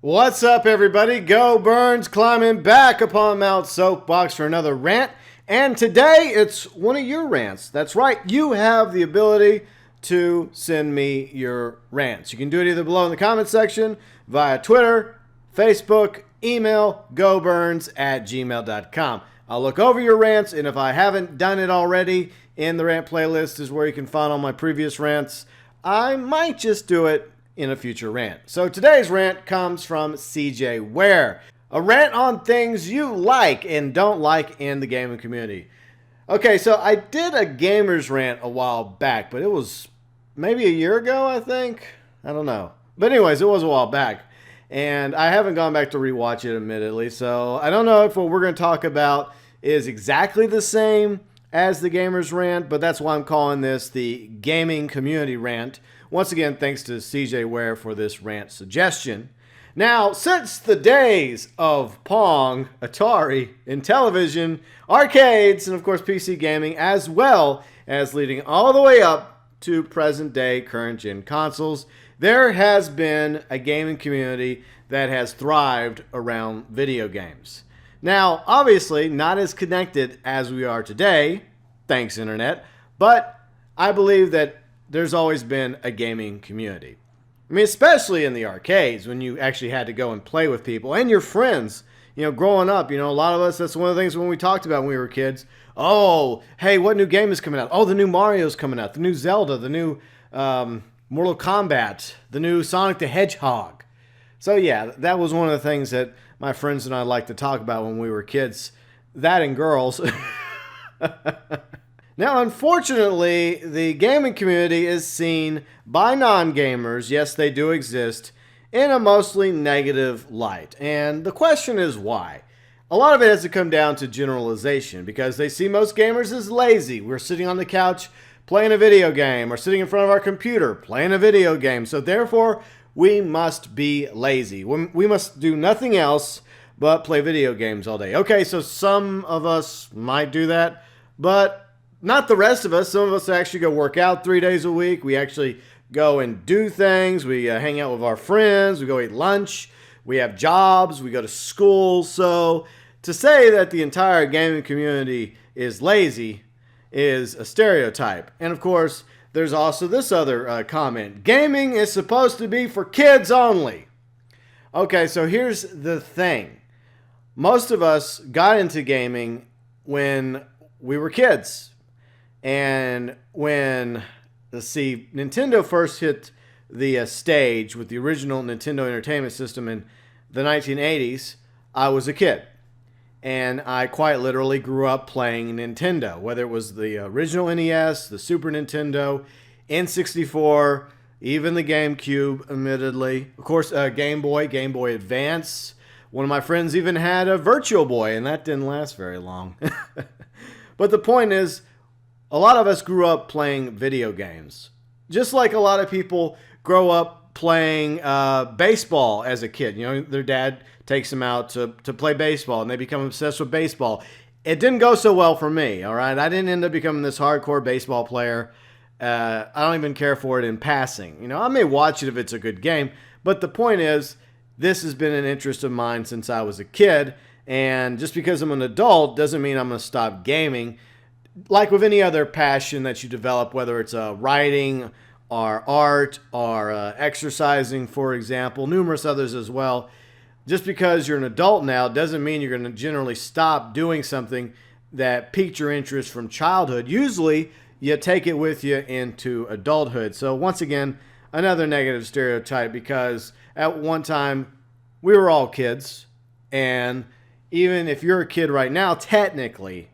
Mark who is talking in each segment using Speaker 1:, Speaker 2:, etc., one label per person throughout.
Speaker 1: What's up, everybody? GeauxBurns climbing back upon Mount Soapbox for another rant. And today, it's one of your rants. That's right. You have the ability to send me your rants. You can do it either below in the comment section, via Twitter, Facebook, email, GeauxBurns@gmail.com. I'll look over your rants, and if I haven't done it already, in the rant playlist is where you can find all my previous rants. I might just do it in a future rant. So today's rant comes from CJ Ware. A rant on things you like and don't like in the gaming community. Okay, so I did a gamers rant a while back, but it was maybe a year ago, I think. I don't know. But anyways, it was a while back. And I haven't gone back to rewatch it, admittedly. So I don't know if what we're going to talk about is exactly the same as the gamers rant, but that's why I'm calling this the gaming community rant. Once again, thanks to CJ Ware for this rant suggestion. Now, since the days of Pong, Atari, Intellivision, arcades, and of course PC gaming, as well as leading all the way up to present-day current-gen consoles, there has been a gaming community that has thrived around video games. Now, obviously, not as connected as we are today, thanks Internet, but I believe that there's always been a gaming community. I mean, especially in the arcades when you actually had to go and play with people and your friends. You know, growing up, a lot of us, that's one of the things when we talked about when we were kids. Oh, hey, what new game is coming out? Oh, the new Mario's coming out. The new Zelda, the new Mortal Kombat, the new Sonic the Hedgehog. So yeah, that was one of the things that my friends and I liked to talk about when we were kids. That and girls. Now, unfortunately, the gaming community is seen by non-gamers, yes, they do exist, in a mostly negative light. And the question is why? A lot of it has to come down to generalization, because they see most gamers as lazy. We're sitting on the couch playing a video game, or sitting in front of our computer playing a video game. So therefore, we must be lazy. We must do nothing else but play video games all day. Okay, so some of us might do that, but not the rest of us. Some of us actually go work out 3 days a week. We actually go and do things. We hang out with our friends. We go eat lunch. We have jobs. We go to school. So to say that the entire gaming community is lazy is a stereotype. And of course, there's also this other comment. Gaming is supposed to be for kids only. Okay, so here's the thing. Most of us got into gaming when we were kids. And when, Nintendo first hit the stage with the original Nintendo Entertainment System in the 1980s, I was a kid. And I quite literally grew up playing Nintendo, whether it was the original NES, the Super Nintendo, N64, even the GameCube, admittedly. Of course, Game Boy Advance. One of my friends even had a Virtual Boy, and that didn't last very long. But the point is, a lot of us grew up playing video games. Just like a lot of people grow up playing baseball as a kid. Their dad takes them out to play baseball, and they become obsessed with baseball. It didn't go so well for me, all right? I didn't end up becoming this hardcore baseball player. I don't even care for it in passing. I may watch it if it's a good game, but the point is, this has been an interest of mine since I was a kid, and just because I'm an adult doesn't mean I'm going to stop gaming. Like with any other passion that you develop, whether it's writing or art or exercising, for example, numerous others as well, just because you're an adult now doesn't mean you're going to generally stop doing something that piqued your interest from childhood. Usually, you take it with you into adulthood. So once again, another negative stereotype, because at one time, we were all kids. And even if you're a kid right now, technically,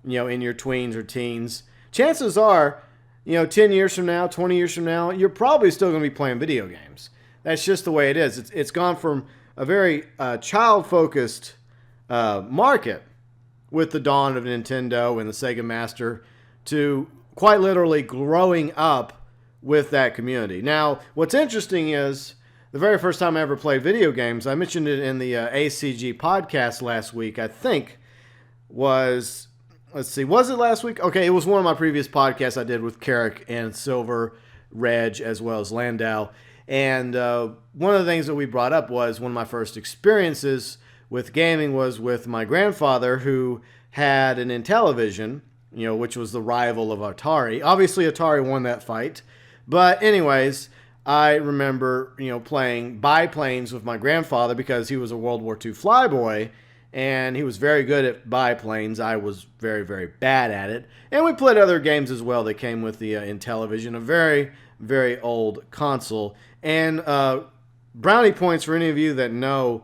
Speaker 1: in your tweens or teens, chances are, 10 years from now, 20 years from now, you're probably still going to be playing video games. That's just the way it is. It's gone from a very child-focused market with the dawn of Nintendo and the Sega Master to quite literally growing up with that community. Now, what's interesting is the very first time I ever played video games, I mentioned it in the ACG podcast last week, I think, was it last week? Okay, it was one of my previous podcasts I did with Carrick and Silver, Reg, as well as Landau. And one of the things that we brought up was one of my first experiences with gaming was with my grandfather, who had an Intellivision, which was the rival of Atari. Obviously, Atari won that fight. But anyways, I remember, playing biplanes with my grandfather because he was a World War II flyboy, and he was very good at biplanes. I was very, very bad at it. And we played other games as well that came with the Intellivision, a very, very old console. And brownie points for any of you that know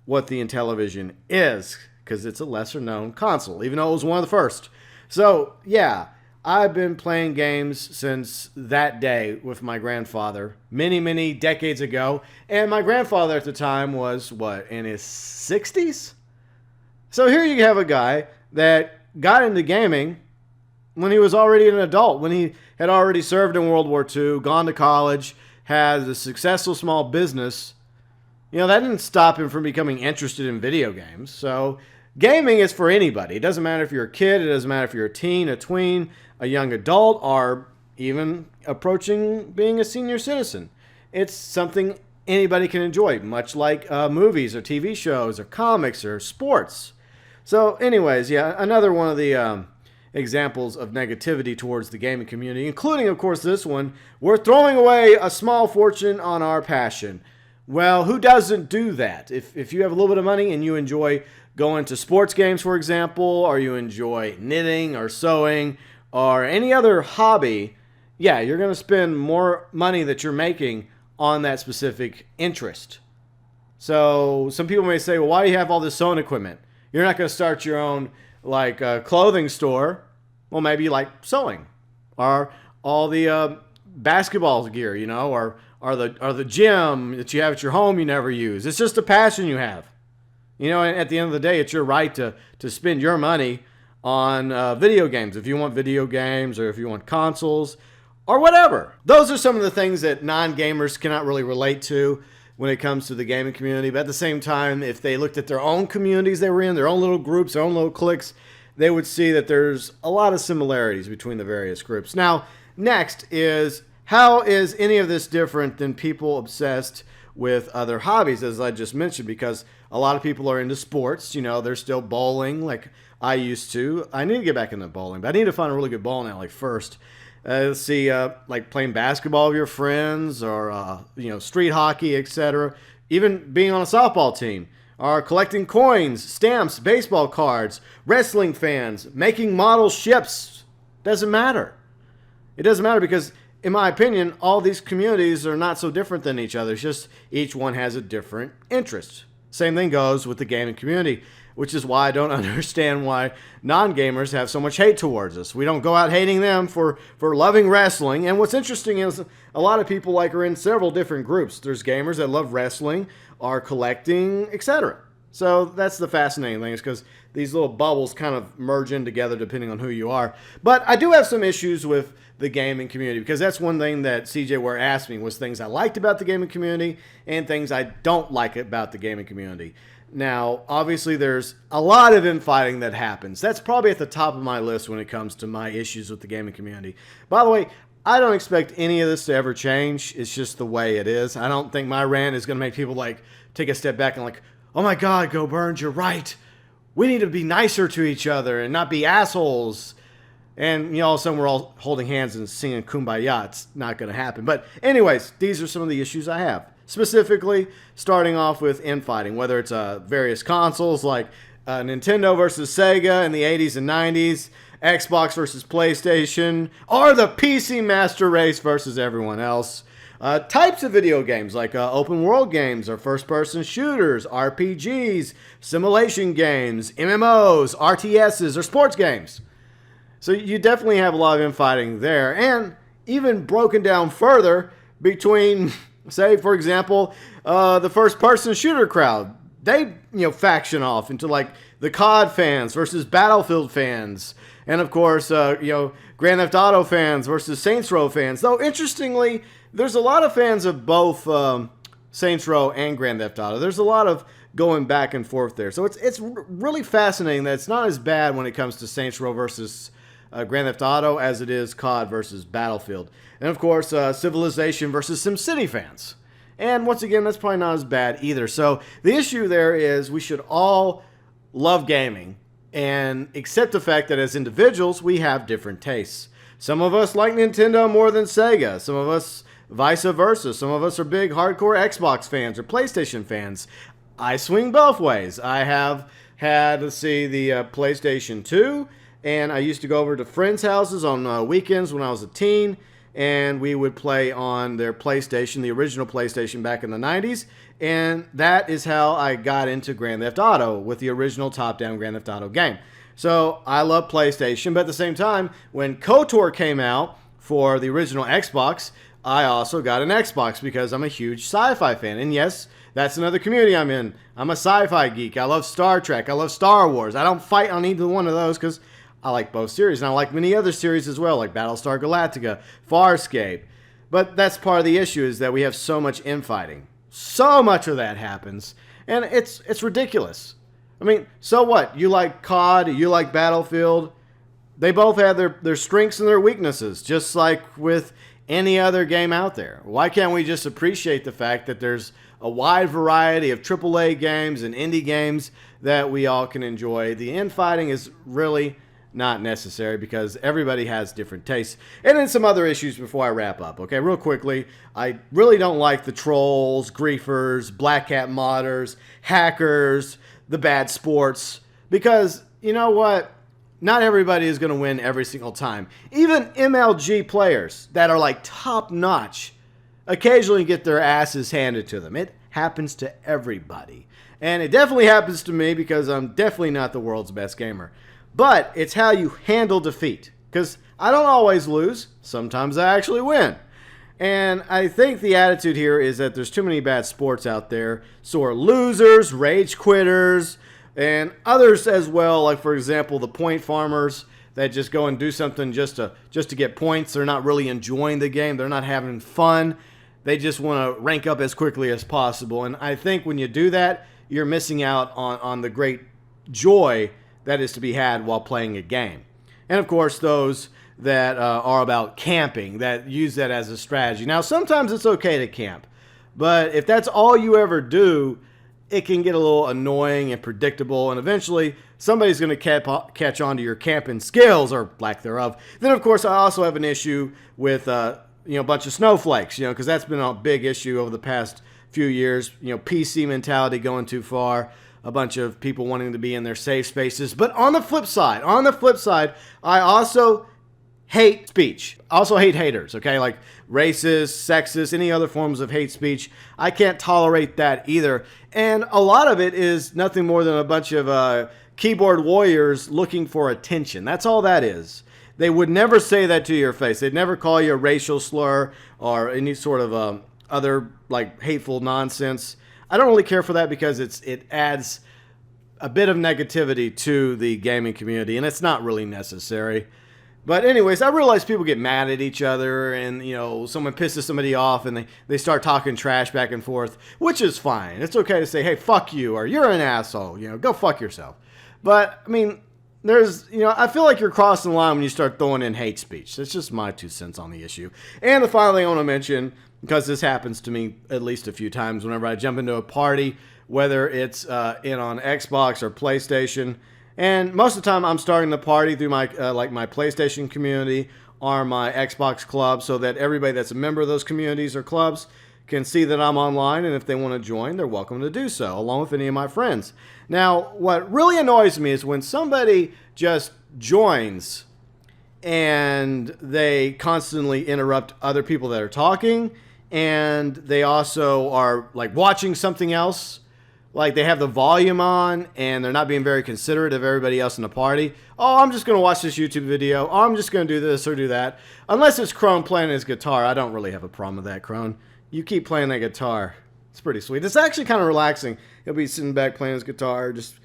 Speaker 1: what the Intellivision is, because it's a lesser-known console, even though it was one of the first. So, yeah, I've been playing games since that day with my grandfather, many, many decades ago. And my grandfather at the time was, in his 60s? So here you have a guy that got into gaming when he was already an adult, when he had already served in World War II, gone to college, had a successful small business. That didn't stop him from becoming interested in video games. So gaming is for anybody. It doesn't matter if you're a kid, it doesn't matter if you're a teen, a tween, a young adult, or even approaching being a senior citizen. It's something anybody can enjoy, much like movies or TV shows or comics or sports. So anyways, yeah, another one of the examples of negativity towards the gaming community, including, of course, this one. We're throwing away a small fortune on our passion. Well, who doesn't do that? If you have a little bit of money and you enjoy going to sports games, for example, or you enjoy knitting or sewing or any other hobby, yeah, you're going to spend more money that you're making on that specific interest. So some people may say, well, why do you have all this sewing equipment? You're not going to start your own clothing store. Well, maybe you like sewing, or all the basketball gear, or the gym that you have at your home you never use. It's just a passion you have. And at the end of the day, it's your right to spend your money on video games. If you want video games, or if you want consoles, or whatever. Those are some of the things that non-gamers cannot really relate to when it comes to the gaming community. But at the same time, if they looked at their own communities they were in, their own little groups, their own little cliques, they would see that there's a lot of similarities between the various groups. Now, next is, how is any of this different than people obsessed with other hobbies, as I just mentioned? Because a lot of people are into sports. They're still bowling like I used to. I need to get back into bowling, but I need to find a really good bowling alley first. Let's see, like playing basketball with your friends, or street hockey, etc. Even being on a softball team, or collecting coins, stamps, baseball cards, wrestling fans, making model ships. Doesn't matter. It doesn't matter because, in my opinion, all these communities are not so different than each other. It's just each one has a different interest. Same thing goes with the gaming community, which is why I don't understand why non-gamers have so much hate towards us. We don't go out hating them for loving wrestling. And what's interesting is a lot of people are in several different groups. There's gamers that love wrestling, are collecting, etc. So that's the fascinating thing, is because these little bubbles kind of merge in together depending on who you are. But I do have some issues with the gaming community, because that's one thing that CJ Ware asked me, was things I liked about the gaming community and things I don't like about the gaming community. Now, obviously, there's a lot of infighting that happens. That's probably at the top of my list when it comes to my issues with the gaming community. By the way, I don't expect any of this to ever change. It's just the way it is. I don't think my rant is going to make people take a step back and oh my God, GeauxBurns, you're right. We need to be nicer to each other and not be assholes. And, all of a sudden we're all holding hands and singing Kumbaya. It's not going to happen. But anyways, these are some of the issues I have. Specifically, starting off with infighting, whether it's various consoles like Nintendo versus Sega in the 80s and 90s, Xbox versus PlayStation, or the PC Master Race versus everyone else. Types of video games like open world games, or first-person shooters, RPGs, simulation games, MMOs, RTSs, or sports games. So you definitely have a lot of infighting there, and even broken down further between, say, for example, the first-person shooter crowd. They, faction off into the COD fans versus Battlefield fans, and of course, Grand Theft Auto fans versus Saints Row fans. Though interestingly, there's a lot of fans of both Saints Row and Grand Theft Auto. There's a lot of going back and forth there. So it's really fascinating that it's not as bad when it comes to Saints Row versus Grand Theft Auto as it is COD versus Battlefield. And of course, Civilization versus SimCity fans. And once again, that's probably not as bad either. So the issue there is we should all love gaming and accept the fact that as individuals, we have different tastes. Some of us like Nintendo more than Sega. Some of us vice versa. Some of us are big hardcore Xbox fans or PlayStation fans. I swing both ways. I have had, let's see, the PlayStation 2, and I used to go over to friends' houses on weekends when I was a teen, and we would play on their PlayStation, the original PlayStation back in the 90s, and that is how I got into Grand Theft Auto with the original top-down Grand Theft Auto game. So I love PlayStation, but at the same time, when KOTOR came out for the original Xbox, I also got an Xbox because I'm a huge sci-fi fan. And yes, that's another community I'm in. I'm a sci-fi geek. I love Star Trek. I love Star Wars. I don't fight on either one of those because I like both series. And I like many other series as well, like Battlestar Galactica, Farscape. But that's part of the issue is that we have so much infighting. So much of that happens. And it's ridiculous. I mean, so what? You like COD, you like Battlefield. They both have their strengths and their weaknesses, just like with any other game out there. Why can't we just appreciate the fact that there's a wide variety of AAA games and indie games that we all can enjoy? The infighting is really not necessary because everybody has different tastes. And then some other issues before I wrap up. Okay, real quickly, I really don't like the trolls, griefers, black cat modders, hackers, the bad sports, because you know what? Not everybody is going to win every single time. Even MLG players that are like top notch occasionally get their asses handed to them. It happens to everybody. And it definitely happens to me because I'm definitely not the world's best gamer. But it's how you handle defeat. Because I don't always lose. Sometimes I actually win. And I think the attitude here is that there's too many bad sports out there. So are losers, rage quitters, and others as well. Like, for example, the point farmers that just go and do something just to get points. They're not really enjoying the game. They're not having fun. They just want to rank up as quickly as possible. And I think when you do that, you're missing out on the great joy that is to be had while playing a game. And, of course, those that are about camping, that use that as a strategy. Now, sometimes it's okay to camp, but if that's all you ever do, it can get a little annoying and predictable, and eventually somebody's going to catch on to your camping skills, or lack thereof. Then, of course, I also have an issue with a bunch of snowflakes, because that's been a big issue over the past few years. PC mentality going too far. A bunch of people wanting to be in their safe spaces. But on the flip side, I also hate speech. I also hate haters, okay? Like racist, sexist, any other forms of hate speech. I can't tolerate that either. And a lot of it is nothing more than a bunch of keyboard warriors looking for attention. That's all that is. They would never say that to your face. They'd never call you a racial slur or any sort of other like hateful nonsense. I don't really care for that because it adds a bit of negativity to the gaming community, and it's not really necessary. But anyways, I realize people get mad at each other and, someone pisses somebody off and they start talking trash back and forth, which is fine. It's okay to say, hey, fuck you, or you're an asshole, go fuck yourself. But, I mean, I feel like you're crossing the line when you start throwing in hate speech. That's just my 2 cents on the issue. And the final thing I want to mention, because this happens to me at least a few times whenever I jump into a party, whether it's in on Xbox or PlayStation. And most of the time, I'm starting the party through my my PlayStation community or my Xbox club, so that everybody that's a member of those communities or clubs can see that I'm online, and if they want to join, they're welcome to do so, along with any of my friends. Now, what really annoys me is when somebody just joins and they constantly interrupt other people that are talking, and they also are like watching something else. Like they have the volume on and they're not being very considerate of everybody else in the party. Oh, I'm just going to watch this YouTube video. Oh, I'm just going to do this or do that. Unless it's Crone playing his guitar. I don't really have a problem with that, Crone. You keep playing that guitar. It's pretty sweet. It's actually kind of relaxing. He'll be sitting back playing his guitar, just,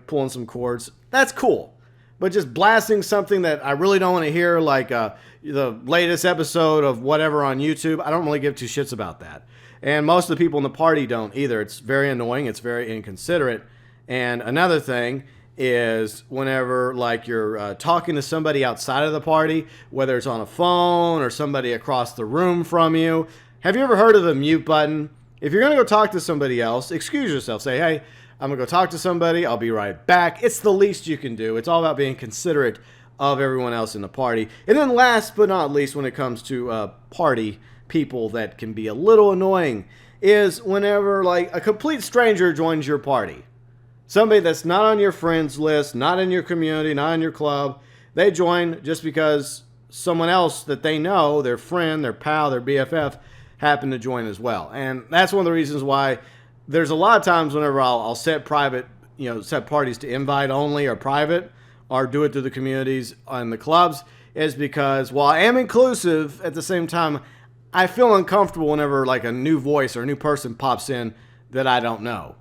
Speaker 1: pulling some chords. That's cool. But just blasting something that I really don't want to hear, like the latest episode of whatever on YouTube, I don't really give two shits about that. And most of the people in the party don't either. It's very annoying. It's very inconsiderate. And another thing is whenever like you're talking to somebody outside of the party, whether it's on a phone or somebody across the room from you. Have you ever heard of the mute button? If you're going to go talk to somebody else, excuse yourself. Say, hey, I'm going to go talk to somebody. I'll be right back. It's the least you can do. It's all about being considerate of everyone else in the party. And then last but not least, when it comes to party people that can be a little annoying, is whenever like a complete stranger joins your party. Somebody that's not on your friends list, not in your community, not in your club. They join just because someone else that they know, their friend, their pal, their BFF, happen to join as well. And that's one of the reasons why there's a lot of times whenever I'll set private, set parties to invite only or private, or do it through the communities and the clubs, is because while I am inclusive, at the same time, I feel uncomfortable whenever like a new voice or a new person pops in that I don't know.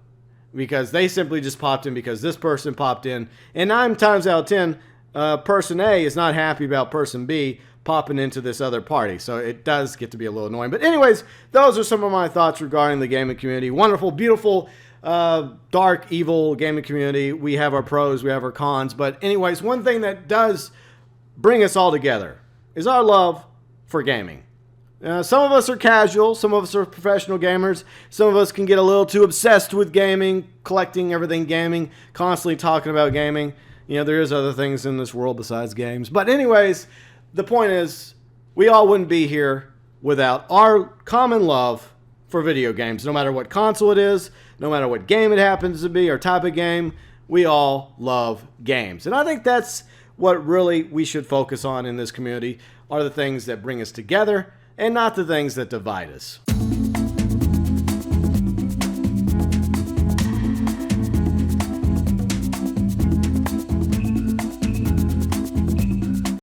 Speaker 1: Because they simply just popped in because this person popped in. And 9 times out of 10, person A is not happy about person B popping into this other party. So it does get to be a little annoying. But anyways, those are some of my thoughts regarding the gaming community. Wonderful, beautiful, dark, evil gaming community. We have our pros, we have our cons. But anyways, one thing that does bring us all together is our love for gaming. Some of us are casual, some of us are professional gamers, some of us can get a little too obsessed with gaming, collecting everything gaming, constantly talking about gaming. There is other things in this world besides games. But anyways, the point is, we all wouldn't be here without our common love for video games. No matter what console it is, no matter what game it happens to be or type of game, we all love games. And I think that's what really we should focus on in this community, are the things that bring us together and not the things that divide us.